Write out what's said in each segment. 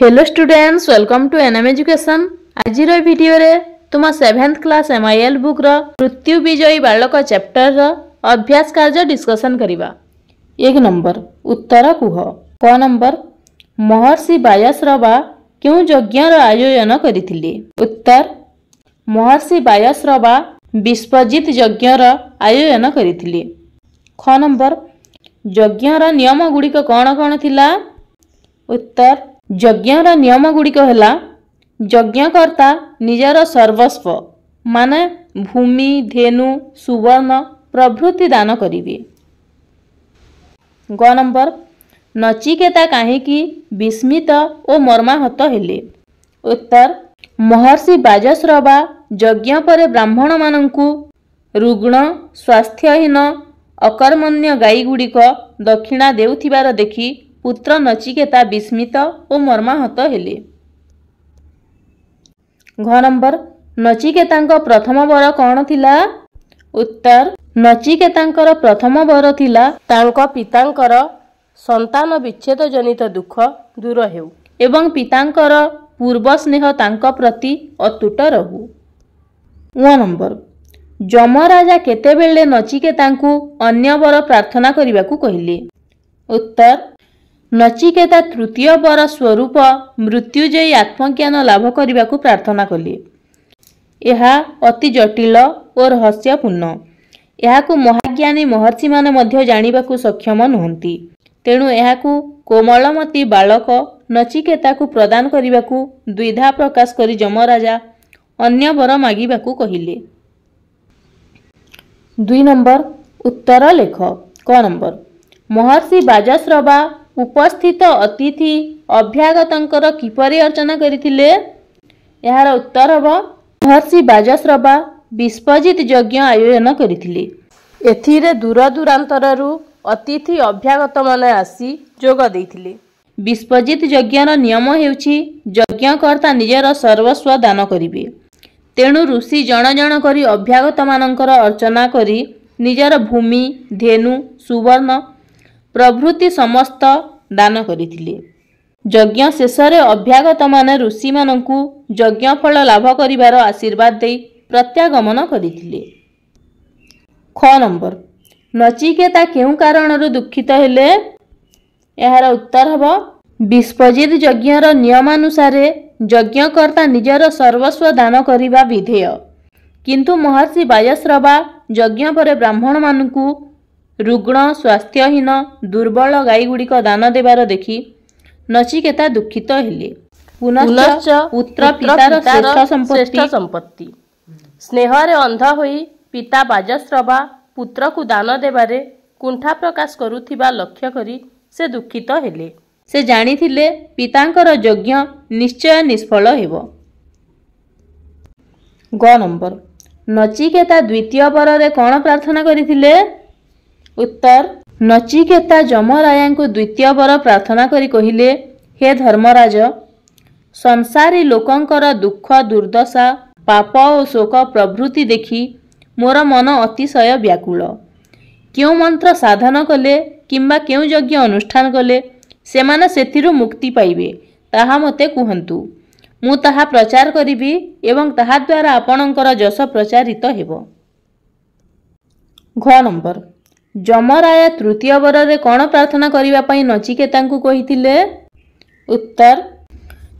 Hello students, welcome to NM education. आज वीडियो रे तुम 7th क्लास एमआईएल बुक रो मृत्यु विजयी बालक चैप्टर रो अभ्यास कार्य डिस्कशन करिबा। 1 नंबर उत्तर कुह। क नंबर महर्षि बायश्रवा क्यों यज्ञ रो आयोजन करिथिले? उत्तर महर्षि बायश्रवा विश्वजित यज्ञ रो आयोजन करिथिले। ख नंबर यज्ञ रो नियम गुड़िक कौन कौन थिला? उत्तर यज्ञर नियम गुड़िक है यज्ञकर्ता निजर सर्वस्व माने भूमि धेनु सुवर्ण प्रभृति दान करिवे। ग नंबर नचिकेता काहेकि विस्मित और मर्माहत हेले? उत्तर महर्षि बायश्रवा यज्ञ पर ब्राह्मण मानंकु रुग्ण स्वास्थ्यहीन अकर्मण्य गाई गुड़िक दक्षिणा देउथिबार देखि पुत्र नचिकेता विस्मित और मर्माहत हेले। घ नंबर नचिकेतांक प्रथम वर कौन थिला? उत्तर नचिकेतांकर प्रथम वर थिला तांक पितांकर संतान विच्छेद जनित दुख दूर हेउ एवं पितांकर पूर्व स्नेह तांक प्रति अतुट रहू। व नंबर जमराजा केतेबेले नचिकेतांकु अन्य वर प्रार्थना करिबाकू कहिले? उत्तर नचिकेता तृतीय वर स्वरूप मृत्युजयी आत्मज्ञान लाभ करने को प्रार्थना कले। यह अति जटिल और रहस्यपूर्ण। यह महाज्ञानी महर्षि माने मध्य जानिबा को सक्षम नुहंती। तेणु यह कोमलमती बालक नचिकेता को प्रदान करने को द्विधा प्रकाश करी जमराजा अन्य वर मागिबा को कहिले। 2 नंबर उत्तर लेख। क नंबर महर्षि बायश्रवा उपस्थित अतिथि अभ्यागतंकर किपरि अर्चना करिथिले? यार उत्तर हबो महर्षि बायश्रवा विश्वजित यज्ञ आयोजन करिथिले। एथिरे दूर दूरांतररू अतिथि अभ्यागत माने आसी जोग देइथिले। विश्वजित यज्ञर नियम हेउछि यज्ञकर्ता निजर सर्वस्व दान करिवे। तेणु ऋषि जण जण करी अभ्यागत मानकर अर्चना करी निजर भूमि धेनु सुवर्ण प्रभृति समस्त दान करिथिले। यज्ञ शेषरे अभ्यागत माने ऋषि मानंकु यज्ञ फल लाभ करिवार आशीर्वाद देई प्रत्यागमन करिथिले। ख नंबर नचिकेता केउ कारणरु दुखित हेले? यार उत्तर हबो विश्वजित यज्ञर नियमानुसार यज्ञकर्ता निजर सर्वस्व दान करिबा विधेय, किंतु महर्षि बायश्रवा यज्ञ पर ब्राह्मण मानंकु रुग्ण स्वास्थ्यहीन दुर्बल गाई गुड़िक दान देवार देखि नचिकेता दुखित हेले। पुनश्च पुत्र पितार श्रेष्ठ संपत्ति स्नेहरे अंध होई पिता बायश्रवा पुत्र को दान देवारे कुंठा प्रकाश करुथिबा लक्ष्य करी से दुखित हेले। से जानिथिले पितांकर यज्ञ निश्चय निष्फल हेबो। ग नंबर नचिकेता द्वितीय वररे कौन प्रार्थना करिथिले? उत्तर नचिकेता जमराया को द्वितीय वर प्रार्थना करी कहिले, हे धर्मराज संसारी लोकंकर दुख दुर्दशा पाप और शोक प्रभृति देखि मोर मन अतिशय व्याकुल। क्यों मंत्र साधन कले किंबा क्यों यज्ञ अनुष्ठान कले सेमाने सेथिरु मुक्ति पाइबे ताहा मते कुहंतु। मु ताहा प्रचार करिबी एवं ताहा द्वारा आपणकर जश प्रचारित हेबो। घ नंबर जमराया तृतीय वररे कौन प्रार्थना करिबा पई नचिकेता को कहिथिले? उत्तर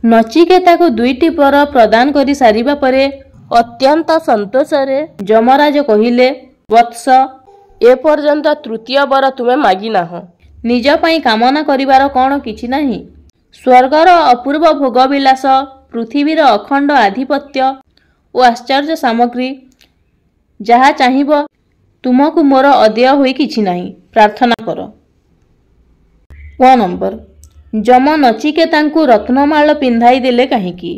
नचिकेता को 2टी वर प्रदान करी सारिबा परे अत्यंत संतोषरे जमराज कहिले, वत्स ए पर्यंत तृतीय वर तुमे मागी नाह। निज पई कामना करिवार कौन किछि नाही। स्वर्गर अपूर्व भोगविलास पृथ्वीर अखंड आधिपत्य और आश्चर्य सामग्री जहा चाहिब तुमको मोर अदेय होई किछि नाही, प्रार्थना कर। व नंबर जम नचिकेतांकु रत्नमाल पिंधाई देले काहेकि?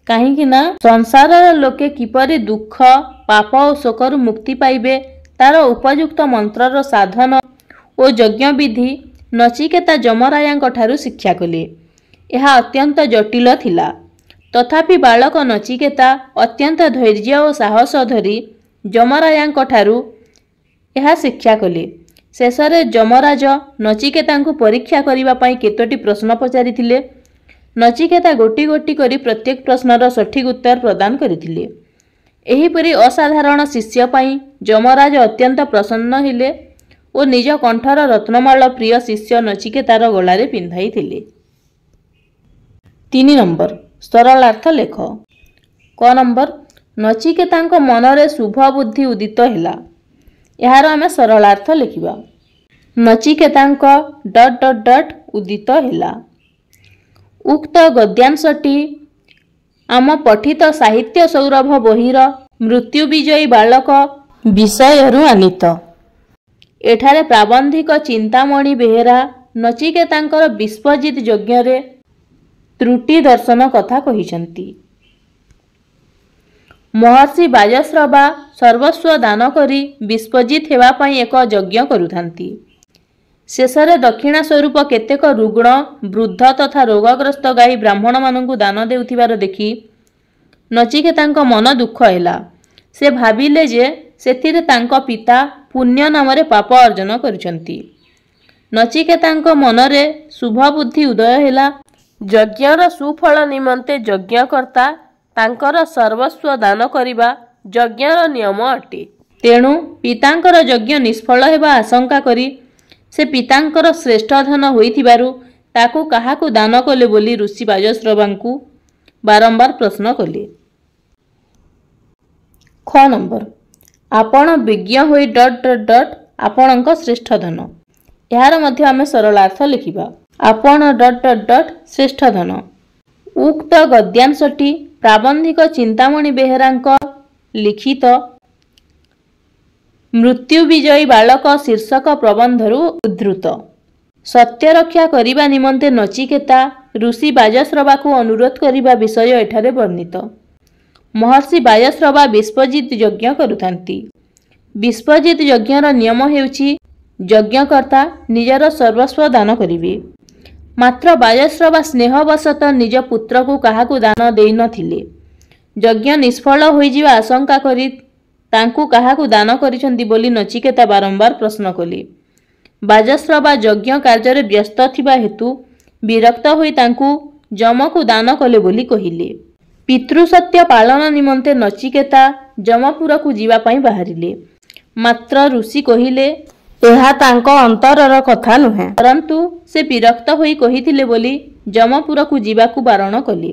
काहेकि ना संसारर लोके किपरि दुख पाप और शोकरु मुक्ति पाइबे तार उपयुक्त मंत्रर साधन और यज्ञ विधि नचिकेता जमरायांक ठारु शिक्षा कले। यह अत्यंत जटिल थिला, तथापि बालक नचिकेता अत्यंत धैर्य और साहस धरी जमरायांक ठारु यह शिक्षा कले। शेषरे जमराज नचिकेता को परीक्षा करने केतोटी प्रश्न पचारिथिले। नचिकेता गोटी गोटी करी प्रत्येक प्रश्नर सठिक उत्तर प्रदान करथिले। एहीपरि असाधारण शिष्य पाई जमराज अत्यंत प्रसन्न हेले और निज कंठर रत्नमाल प्रिय शिष्य नचिकेतार गलारे पिंधाइथिले। 3 नंबर सरलार्थ लेख। क नंबर नचिकेतांक मनरे शुभ बुद्धि उदित हेला। यार आमे सरलार्थ लिखिबा। नचिकेतांक ... उदित हेला। उक्त गद्यांशटी आम पठित साहित्य सौरभ बहिर मृत्यु विजयी बालक विषयरु आनीत। एठारे प्राबंधिक चिंतामणि बेहेरा नचिकेतांकर विश्वजित यज्ञरे त्रुटि दर्शन कथा कहिसंती। महर्षि बाजश्रवा सर्वस्व दान करी विश्वजित हेबा पई एक यज्ञ करुथांती। शेषरे दक्षिणा स्वरूप केतेक रुग्ण वृद्ध तथा रोगग्रस्त गाई ब्राह्मण मानकु दान देउथिबार देखि नचिकेतांक मन दुख हेला। से भाबिले जे सेथिरे तांक पिता पुण्य नामरे पाप अर्जन करुचंती। नचिकेतांक मनरे शुभ बुद्धि उदय हेला। यज्ञर सुफल निमंते यज्ञकर्ता तांकर सर्वस्व दान करिबा यज्ञर नियम अटे। तेणु पितांकर यज्ञ निष्फल हेबा आशंका करी से पितांकर श्रेष्ठ धन होइथिबारु ताकु काहाकु दान कले बोली ऋषि बाजश्रवांकु बारंबार प्रश्न कले। ख नंबर आपण विज्ञ होई ... आपणक श्रेष्ठ धन। यार मध्य आमे सरलार्थ लिखिबा। आपण ... श्रेष्ठ धन। उक्त गद्यांशटी प्राबंधिक चिंतामणि बेहेरांक लिखित मृत्यु विजयी बालक शीर्षक प्रबंधरु उद्धृत। सत्य रक्षा करिबा निमंते नचिकेता ऋषि बाजश्रवा को अनुरोध करिबा विषय एठारे वर्णित। महर्षि बाजश्रवा विश्वजित यज्ञ करुथांती। विश्वजित यज्ञर नियम हेउछि यज्ञकर्ता निजर सर्वस्व दान करिवे। मात्र बाजश्रवा स्नेहवशत निज पुत्र को काहाकु दान देई नथिले। यज्ञ निष्फल होइजिबा आशंका करी तांकु काहाकु दान करिसंती बोली नचिकेता बारंबार प्रश्न कले। बाजश्रवा यज्ञ कार्य व्यस्त थिबा हेतु विरक्त होई तांकु जमकु दान कले बोली कहिले। पितृसत्य पालन निमंते नचिकेता जमपुरकु जीवा पई बाहरिले। मात्र ऋषि कहिले एहा तांको अंतरर कथा नुहे, परंतु से विरक्त होई कहिथिले बोली जमपुरकु जीवाकु बारण कले।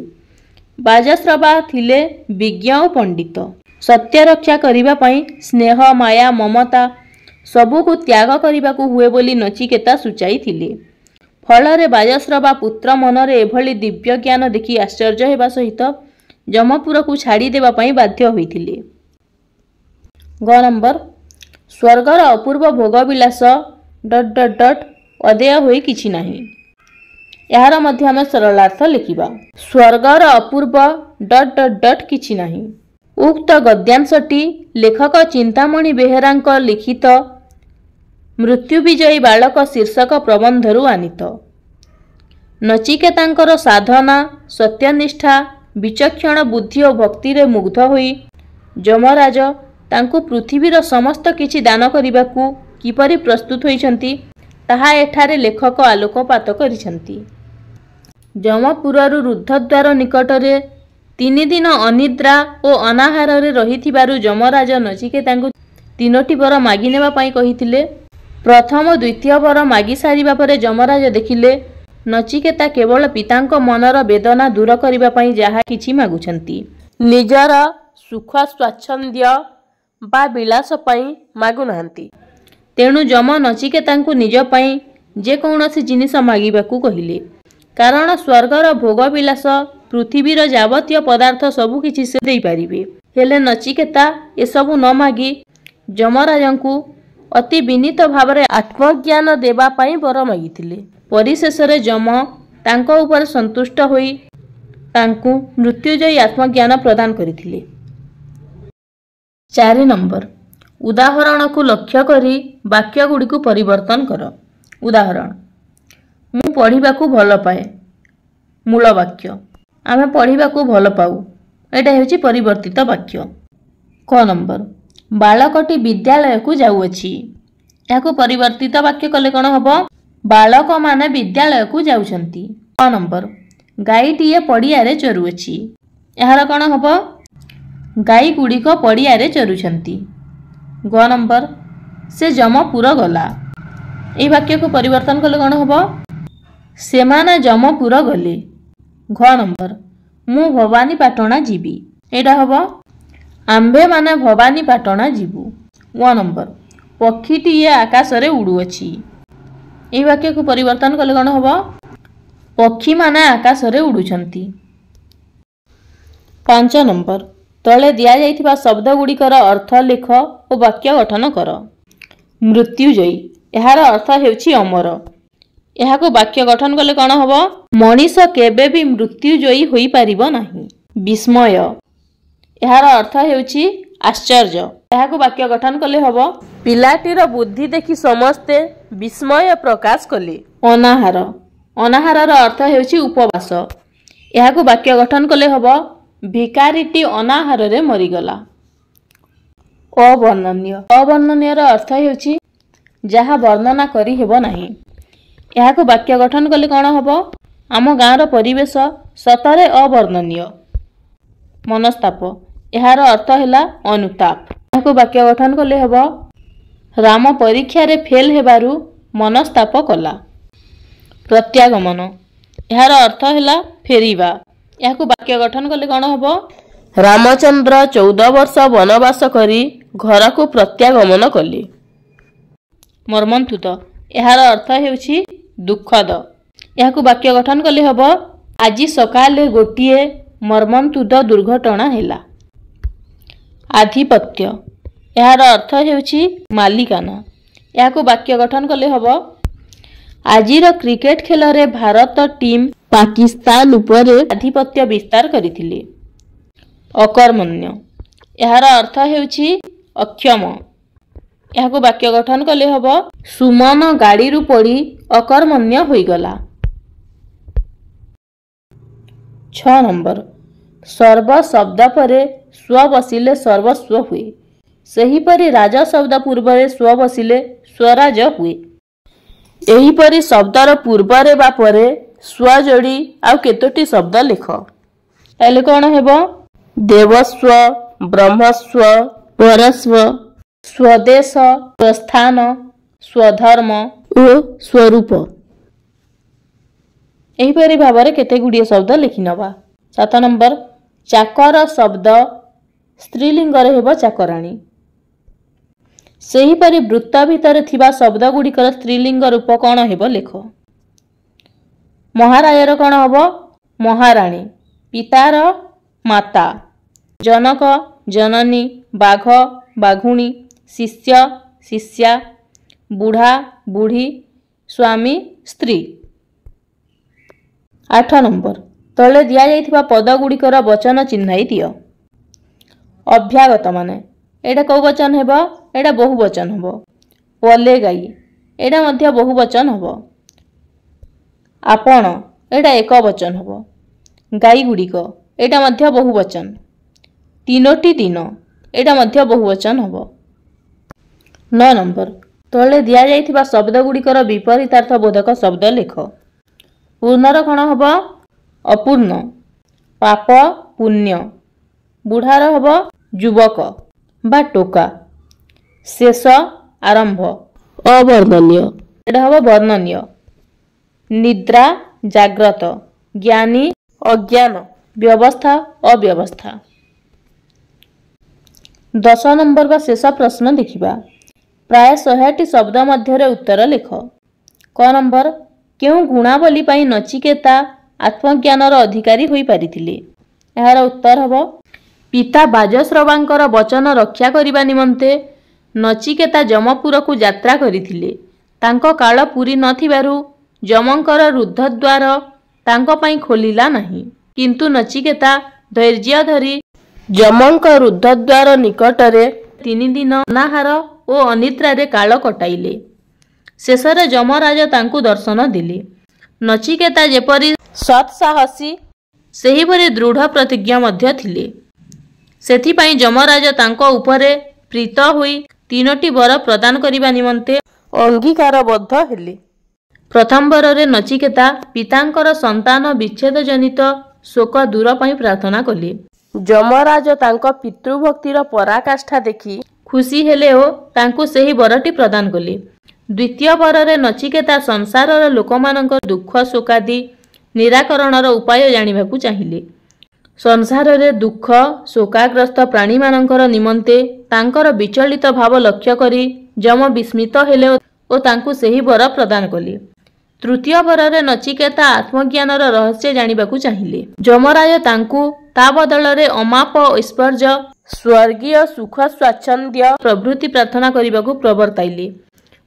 बाजश्रवा थिले विज्ञ और पंडित। सत्य रक्षा करिबा पई स्नेह माया ममता सबुकु त्याग करिबाकु हुए बोली नचिकेता सुचाई थिले। फलरे बाजश्रवा पुत्र मनरे एभली दिव्य ज्ञान देखि आश्चर्य हेबा सहित जमपुरकु छाड़ी देबा पई बाध्य होइथिले। ग नंबर स्वर्गर अपूर्व भोगविलास ... अदेय होई किछि नाही। यार मध्य आमे सरलार्थ लिखिबा। स्वर्गर अपूर्व ... किछि नाही। उक्त गद्यांशटी लेखक चिंतामणि बेहेरांक लिखित मृत्यु विजयी बालक शीर्षक प्रबंधरु आनीत। नचिकेतांकर साधना सत्यनिष्ठा विचक्षण बुद्धि और भक्ति रे मुग्ध होई जमराज तांकु पृथ्वीर समस्त किछि दान करिबाकु किपरि प्रस्तुत होइछंती ताहा एठारे लेखक आलोकपात करिछंती। जमपुररु रुद्धद्वार निकटरे 3 दिन अनिद्रा और अनाहार रे रहिथिबारु जमराज नचिकेतांकु 3टी वर मागी नेबा पई कहिथिले। प्रथम द्वितीय वर मागी सारिबा परे जमराज देखिले नचिकेता केवल पितांक मनर वेदना दूर करिबा पई जाहा किछि मागुछंती, निजर सुख स्वाच्छंद्य बा विलास पई मागु नाहंती। तेणु जम नचिकेतांकु निज पई जे कौनसी जिनिस मागिबाकु कहिले, कारण स्वर्गर भोग विलास पृथ्वीर जावतीय पदार्थ सबु किछि से देई पारिबे। हेले नचिकेता एसबु न मागी जमराजंकु अति विनीत भावरे आत्मज्ञान देबा पई वर मागिथिले। परिशेषरे जम तांको ऊपर संतुष्ट होई तांकु मृत्युजयी आत्मज्ञान प्रदान करिथिले। 4 नंबर उदाहरण को लक्ष्य करी वाक्य गुडी को परिवर्तन कर। उदाहरण मु पढ़िबा को भल पाए। मूल वाक्य आमे पढ़िबा को भल पाऊ, एटा हेउची परिवर्तित वाक्य। क नंबर बालकटी विद्यालय को जाउअछि। याको परिवर्तित वाक्य कले कोन हबो, बालक माने विद्यालय को जाउछंती। क नंबर ଗାଈଟିଏ ପଡ଼ିଆରେ ଚରୁଅଛି। ଏହାର କ'ଣ ହେବ? ଗାଈ ଗୁଡ଼ିକ ପଡ଼ିଆରେ ଚରୁଛନ୍ତି। ଗ ନମ୍ବର ସେ ଯମପୁର ଗଲା। ଏହି ବାକ୍ୟକୁ ପରିବର୍ତ୍ତନ କଲେ କ'ଣ ହେବ? ସେମାନେ ଯମପୁର ଗଲେ। ଘ ନମ୍ବର ମୁଁ ଭବାନୀପାଟଣା ଯିବି। ଏଇଟା ହେବ ଆମ୍ଭେମାନେ ଭବାନୀପାଟଣା ଯିବୁ। ଗ ନମ୍ବର ପକ୍ଷୀଟିଏ ଆକାଶରେ ଉଡ଼ୁଅଛି। ଏହି ବାକ୍ୟକୁ ପରିବର୍ତ୍ତନ କଲେ କ'ଣ ହେବ? ପକ୍ଷୀମାନେ ଆକାଶରେ ଉଡ଼ୁଛନ୍ତି। 5 ନମ୍ବର ତଳେ ଦିଆଯାଇଥିବା ଶବ୍ଦ ଗୁଡ଼ିକର ଅର୍ଥ ଲେଖ ଓ ବାକ୍ୟ ଗଠନ କର। ମୃତ୍ୟୁଜୟୀ ଏହାର ଅର୍ଥ ହେଉଛି ଅମର। ଏହାକୁ ବାକ୍ୟ ଗଠନ କଲେ କ'ଣ ହେବ? ମଣିଷ କେବେ ବି ମୃତ୍ୟୁଜୟୀ ହୋଇପାରିବ ନାହିଁ। ବିସ୍ମୟ ଏହାର ଅର୍ଥ ହେଉଛି ଆଶ୍ଚର୍ଯ୍ୟ। ଏହାକୁ ବାକ୍ୟ ଗଠନ କଲେ ହେବ ପିଲାଟିର ବୁଦ୍ଧି ଦେଖି ସମସ୍ତେ ବିସ୍ମୟ ପ୍ରକାଶ କଲେ। ଅନାହାର ଅନାହାରର ଅର୍ଥ ହେଉଛି ଉପବାସ। ଏହାକୁ ବାକ୍ୟ ଗଠନ କଲେ ହେବ ଭିକାରୀଟି ଅନାହାରରେ ମରିଗଲା। ଅବର୍ଣ୍ଣନୀୟ ଅବର୍ଣ୍ଣନୀୟର ଅର୍ଥ ହେଉଛି ଯାହା ବର୍ଣ୍ଣନା କରି ହେବ ନାହିଁ। ଏହାକୁ ବାକ୍ୟ ଗଠନ କଲେ କ'ଣ ହେବ? ଆମ ଗାଁର ପରିବେଶ ସତରେ ଅବର୍ଣ୍ଣନୀୟ। ମନସ୍ତାପ ଏହାର ଅର୍ଥ ହେଲା ଅନୁତାପ। ଏହାକୁ ବାକ୍ୟ ଗଠନ କଲେ ହେବ ରାମ ପରୀକ୍ଷାରେ ଫେଲ୍ ହେବାରୁ ମନସ୍ତାପ କଲା। ପ୍ରତ୍ୟାଗମନ ଏହାର ଅର୍ଥ ହେଲା ଫେରିବା। ଏହାକୁ ବାକ୍ୟ ଗଠନ କଲେ କ'ଣ ହେବ? ରାମଚନ୍ଦ୍ର 14 ବର୍ଷ ବନବାସ କରି ଘରକୁ ପ୍ରତ୍ୟାଗମନ କଲେ। ମର୍ମନ୍ତୁଦ ଏହାର ଅର୍ଥ ହେଉଛି ଦୁଃଖଦ। ଏହାକୁ ବାକ୍ୟ ଗଠନ କଲେ ହେବ ଆଜି ସକାଳେ ଗୋଟିଏ ମର୍ମନ୍ତୁଦ ଦୁର୍ଘଟଣା ହେଲା। ଆଧିପତ୍ୟ ଏହାର ଅର୍ଥ ହେଉଛି ମାଲିକାନା। ଏହାକୁ ବାକ୍ୟ ଗଠନ କଲେ ହେବ ଆଜିର କ୍ରିକେଟ ଖେଳରେ ଭାରତ ଟିମ୍ ପାକିସ୍ତାନ ଉପରେ ଆଧିପତ୍ୟ ବିସ୍ତାର କରିଥିଲେ। ଅକର୍ମଣ୍ୟ ଏହାର ଅର୍ଥ ହେଉଛି ଅକ୍ଷମ। ଏହାକୁ ବାକ୍ୟ ଗଠନ କଲେ ହେବ ସୁମନ ଗାଡ଼ିରୁ ପଡ଼ି ଅକର୍ମଣ୍ୟ ହୋଇଗଲା। 6 ନମ୍ବର ସର୍ବ ଶବ୍ଦ ପରେ ସ୍ୱ ବସିଲେ ସର୍ବସ୍ୱ ହୁଏ। ସେହିପରି ରାଜ ଶବ୍ଦ ପୂର୍ବରେ ସ୍ୱ ବସିଲେ ସ୍ୱରାଜ ହୁଏ। ଏହିପରି ଶବ୍ଦର ପୂର୍ବରେ ବା ପରେ ସ୍ୱ ଯୋଡ଼ି ଆଉ କେତୋଟି ଶବ୍ଦ ଲେଖ। ତାହେଲେ କ'ଣ ହେବ? ଦେବସ୍ୱ, ବ୍ରହ୍ମସ୍ୱ, ପରସ୍ୱ, ସ୍ୱଦେଶ, ସ୍ୱସ୍ଥାନ, ସ୍ୱଧର୍ମ ଓ ସ୍ୱରୂପ। ଏହିପରି ଭାବରେ କେତେ ଗୁଡ଼ିଏ ଶବ୍ଦ ଲେଖିନେବା। 7 ନମ୍ବର ଚାକର ଶବ୍ଦ ସ୍ତ୍ରୀଲିଙ୍ଗରେ ହେବ ଚାକରାଣୀ। ସେହିପରି ବୃତ୍ତ ଭିତରେ ଥିବା ଶବ୍ଦ ଗୁଡ଼ିକର ସ୍ତ୍ରୀଲିଙ୍ଗ ରୂପ କ'ଣ ହେବ ଲେଖ। ମହାରାଜର କ'ଣ ହେବ? ମହାରାଣୀ। ପିତାର ମାତା। ଜନକ ଜନନୀ, ବାଘ ବାଘୁଣୀ, ଶିଷ୍ୟ ଶିଷ୍ୟା, ବୁଢ଼ା ବୁଢ଼ୀ, ସ୍ୱାମୀ ସ୍ତ୍ରୀ। 8 ନମ୍ବର ତଳେ ଦିଆଯାଇଥିବା ପଦ ଗୁଡ଼ିକର ବଚନ ଚିହ୍ନାଇ ଦିଅ। ଅଭ୍ୟାଗତମାନେ ଏଇଟା କେଉଁ ବଚନ ହେବ? ଏଇଟା ବହୁ ବଚନ ହେବ। ପଲେ ଗାଈ ଏଇଟା ମଧ୍ୟ ବହୁ ବଚନ ହେବ। ଆପଣ ଏଇଟା ଏକ ବଚନ ହେବ। ଗାଈ ଗୁଡ଼ିକ ଏଇଟା ମଧ୍ୟ ବହୁ ବଚନ। ତିନୋଟି ଦିନ ଏଇଟା ମଧ୍ୟ ବହୁ ବଚନ ହେବ। 9 ନମ୍ବର ତଳେ ଦିଆଯାଇଥିବା ଶବ୍ଦ ଗୁଡ଼ିକର ବିପରୀତାର୍ଥ ବୋଧକ ଶବ୍ଦ ଲେଖ। ପୂର୍ଣ୍ଣର କ'ଣ ହେବ? ଅପୂର୍ଣ୍ଣ। ପାପ ପୁଣ୍ୟ। ବୁଢ଼ାର ହେବ ଯୁବକ ବା ଟୋକା। ଶେଷ ଆରମ୍ଭ। ଅବର୍ଣ୍ଣନୀୟ ଏଇଟା ହେବ ବର୍ଣ୍ଣନୀୟ। ନିଦ୍ରା ଜାଗ୍ରତ। ଜ୍ଞାନୀ ଅଜ୍ଞାନ। ବ୍ୟବସ୍ଥା ଅବ୍ୟବସ୍ଥା। 10 ନମ୍ବର ବା ଶେଷ ପ୍ରଶ୍ନ ଦେଖିବା। ପ୍ରାୟ 100ଟି ଶବ୍ଦ ମଧ୍ୟରେ ଉତ୍ତର ଲେଖ। କ ନମ୍ବର କେଉଁ ଗୁଣାବଳୀ ପାଇଁ ନଚିକେତା ଆତ୍ମଜ୍ଞାନର ଅଧିକାରୀ ହୋଇପାରିଥିଲେ? ଏହାର ଉତ୍ତର ହେବ ପିତା ବାଜଶ୍ରବାଙ୍କର ବଚନ ରକ୍ଷା କରିବା ନିମନ୍ତେ ନଚିକେତା ଯମପୁରକୁ ଯାତ୍ରା କରିଥିଲେ। ତାଙ୍କ କାଳ ପୂରି ନଥିବାରୁ ଯମଙ୍କର ରୁଦ୍ଧଦ୍ୱାର ତାଙ୍କ ପାଇଁ ଖୋଲିଲା ନାହିଁ। କିନ୍ତୁ ନଚିକେତା ଧୈର୍ଯ୍ୟ ଧରି ଯମଙ୍କ ରୁଦ୍ଧଦ୍ୱାର ନିକଟରେ 3 ଦିନ ଅନାହାର ଓ ଅନିଦ୍ରାରେ କାଳ କଟାଇଲେ। ଶେଷରେ ଯମରାଜ ତାଙ୍କୁ ଦର୍ଶନ ଦେଲେ। ନଚିକେତା ଯେପରି ସତ୍ସାହସୀ ସେହିପରି ଦୃଢ଼ ପ୍ରତିଜ୍ଞ ମଧ୍ୟ ଥିଲେ। ସେଥିପାଇଁ ଯମରାଜ ତାଙ୍କ ଉପରେ ପ୍ରୀତ ହୋଇ 3ଟି ବର ପ୍ରଦାନ କରିବା ନିମନ୍ତେ ଅଙ୍ଗୀକାରବଦ୍ଧ ହେଲେ। प्रथम बरे नचिकेता पितांकर संतान विच्छेद जनित शोक दूर पाई प्रार्थना कले। यमराज तांको पितृभक्तिर पराकाष्ठा देखि खुशी हेले ओ तांकु सेही बरटी प्रदान कले। द्वितीय बरे नचिकेता संसारर लोकमानंकर दुख शोकादि निराकरणर उपाय जानिबाकु चाहिले। संसार दुख शोकाग्रस्त प्राणी मानंकर निमंते तांकर विचलित भाव लक्ष्य करी यम विस्मित हेले ओ तांकु सेही बर प्रदान कले। तृतीय बरे नचिकेता आत्मज्ञानर रहस्य जानिबाकु चाहिले। यमराज तांकु ता बदलरे अमाप ऐश्वर्य स्वर्गीय सुख स्वाच्छंद्य प्रभृति प्रार्थना करिबाकु प्रवर्ताइले।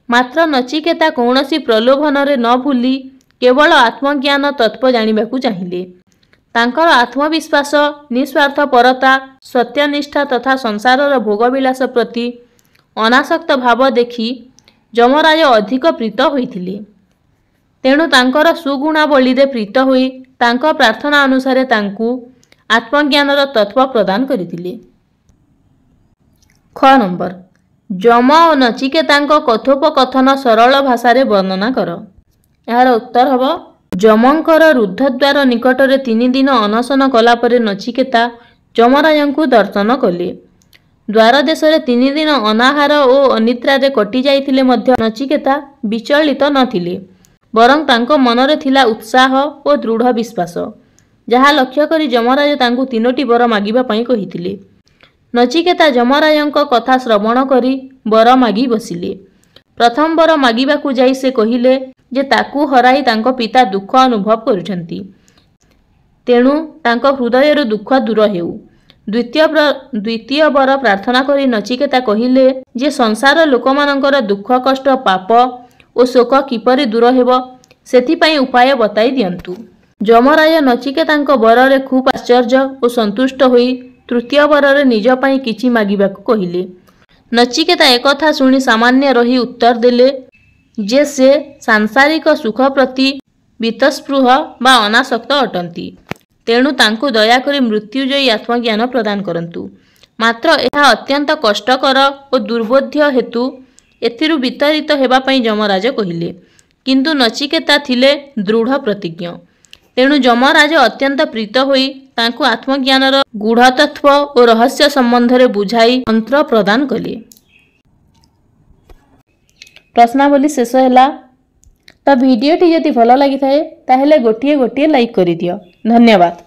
मात्र नचिकेता कौनसी प्रलोभनरे न भूली केवल आत्मज्ञान तत्व जानिबाकु चाहिले। तांकर आत्मविश्वास निस्वार्थपरता सत्यनिष्ठा तथा संसारर भोगविलास प्रति अनासक्त भाव देखि यमराज अधिक प्रीत होइथिले। तेणु तांकर सुगुणावलीरे प्रीत होई तांको प्रार्थना अनुसारे तांकु आत्मज्ञानर तत्व प्रदान करिथिले। ख नंबर यम और नचिकेतांको कथोपकथन सरल भाषारे वर्णना कर। यार उत्तर हब यमंकर रुद्धद्वार निकटरे 3 दिन अनशन कलापरे नचिकेता यमराजंकु दर्शन कले। द्वार देशरे 3 दिन अनाहार और अनिद्रारे कटि जाइथिले मध्य नचिकेता विचलित नथिले, बरं तांको मनरे थिला उत्साह और दृढ़ विश्वास, जहा लक्ष्य करी यमराज तांकु 3टी वर मागिबा पई कहिथिले। नचिकेता यमराजंक कथा श्रवण करी वर मागी बसिले। प्रथम वर मागिबाकु जाई से कहिले जे ताकु हराई तांको पिता दुख अनुभव करुछंती, तेणु तांको हृदय दुख दूर हेउ। द्वितीय वर प्रार्थना करी नचिकेता कहिले जे संसार लोकमानंकर दुख कष्ट पाप और शोक किपरि दूर हेब सेथिपाई उपाय बताई दियंतु। यमराज नचिकेतांको वररे खूब आश्चर्य और संतुष्ट होई तृतीय वररे निज पाई किछि मागिबाकु कहिले। नचिकेता एकथा शुणी सामान्य रही उत्तर देले जे से सांसारिक सुख प्रति वितस्पृह बा अनासक्त अटंती, तेणु तांकु दयाकरी मृत्युजयी आत्मज्ञान प्रदान करंतु। मात्र यह अत्यंत कष्टकर और दुर्बोध्य हेतु एथिरु वितरित हेबा पई यमराज कहिले, किंतु नचिकेता थिले दृढ़ प्रतिज्ञ। तेणु यमराज अत्यंत प्रीत होई तांकु आत्मज्ञानर गूढ़तत्व और रहस्य संबंधरे बुझाई मंत्र प्रदान कले। प्रश्नावली शेष है। तो भिडियोटी जदि भल लगी थाए ताहेले गोटिए लाइक करि दियो। धन्यवाद।